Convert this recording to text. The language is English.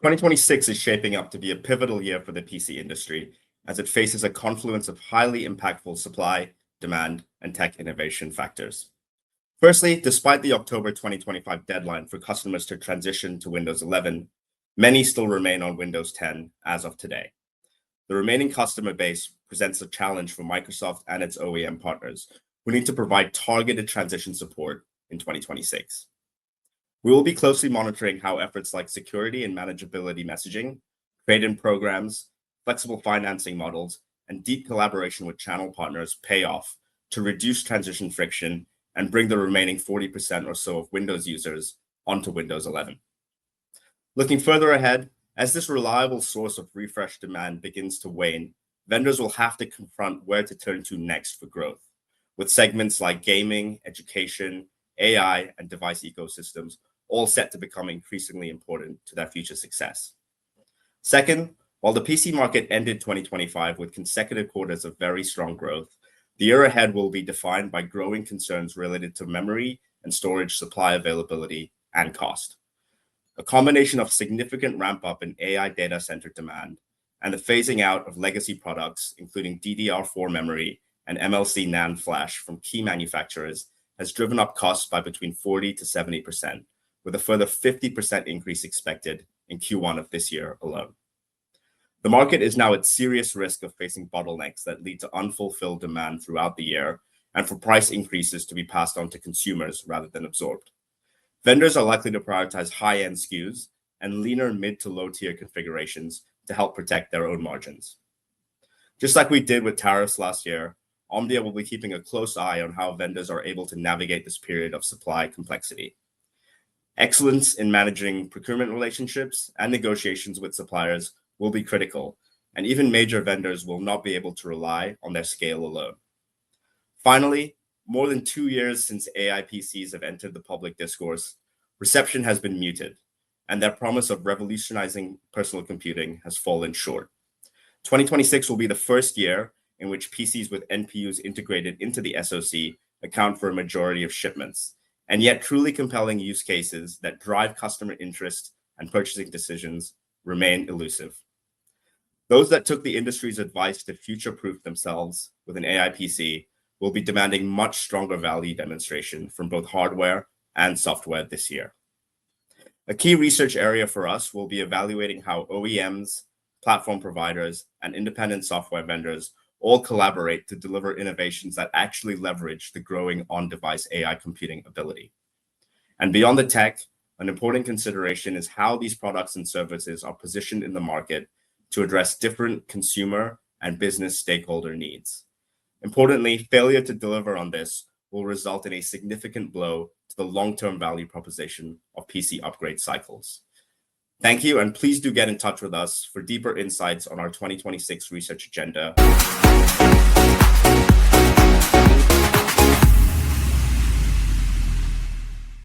2026 is shaping up to be a pivotal year for the PC industry as it faces a confluence of highly impactful supply, demand, and tech innovation factors. Firstly, despite the October 2025 deadline for customers to transition to Windows 11, many still remain on Windows 10 as of today. The remaining customer base presents a challenge for Microsoft and its OEM partners, who need to provide targeted transition support in 2026. We will be closely monitoring how efforts like security and manageability messaging, trade-in programs, flexible financing models, and deep collaboration with channel partners pay off to reduce transition friction and bring the remaining 40% or so of Windows users onto Windows 11. Looking further ahead, as this reliable source of refresh demand begins to wane, vendors will have to confront where to turn to next for growth, with segments like gaming, education, AI, and device ecosystems all set to become increasingly important to their future success. Second, while the PC market ended 2025 with consecutive quarters of very strong growth, the year ahead will be defined by growing concerns related to memory and storage supply availability and cost. A combination of significant ramp-up in AI data center demand and the phasing out of legacy products, including DDR4 memory and MLC NAND flash from key manufacturers, has driven up costs by between 40 to 70%, with a further 50% increase expected in Q1 of this year alone. The market is now at serious risk of facing bottlenecks that lead to unfulfilled demand throughout the year and for price increases to be passed on to consumers rather than absorbed. Vendors are likely to prioritize high-end SKUs and leaner mid to low-tier configurations to help protect their own margins. Just like we did with tariffs last year, Omdia will be keeping a close eye on how vendors are able to navigate this period of supply complexity. Excellence in managing procurement relationships and negotiations with suppliers will be critical, and even major vendors will not be able to rely on their scale alone. Finally, more than 2 years since AI PCs have entered the public discourse, reception has been muted, and their promise of revolutionizing personal computing has fallen short. 2026 will be the first year in which PCs with NPUs integrated into the SoC account for a majority of shipments, and yet truly compelling use cases that drive customer interest and purchasing decisions remain elusive. Those that took the industry's advice to future-proof themselves with an AI PC will be demanding much stronger value demonstration from both hardware and software this year. A key research area for us will be evaluating how OEMs, platform providers, and independent software vendors all collaborate to deliver innovations that actually leverage the growing on-device AI computing ability. And beyond the tech, an important consideration is how these products and services are positioned in the market to address different consumer and business stakeholder needs. Importantly, failure to deliver on this will result in a significant blow to the long-term value proposition of PC upgrade cycles. Thank you, and please do get in touch with us for deeper insights on our 2026 research agenda.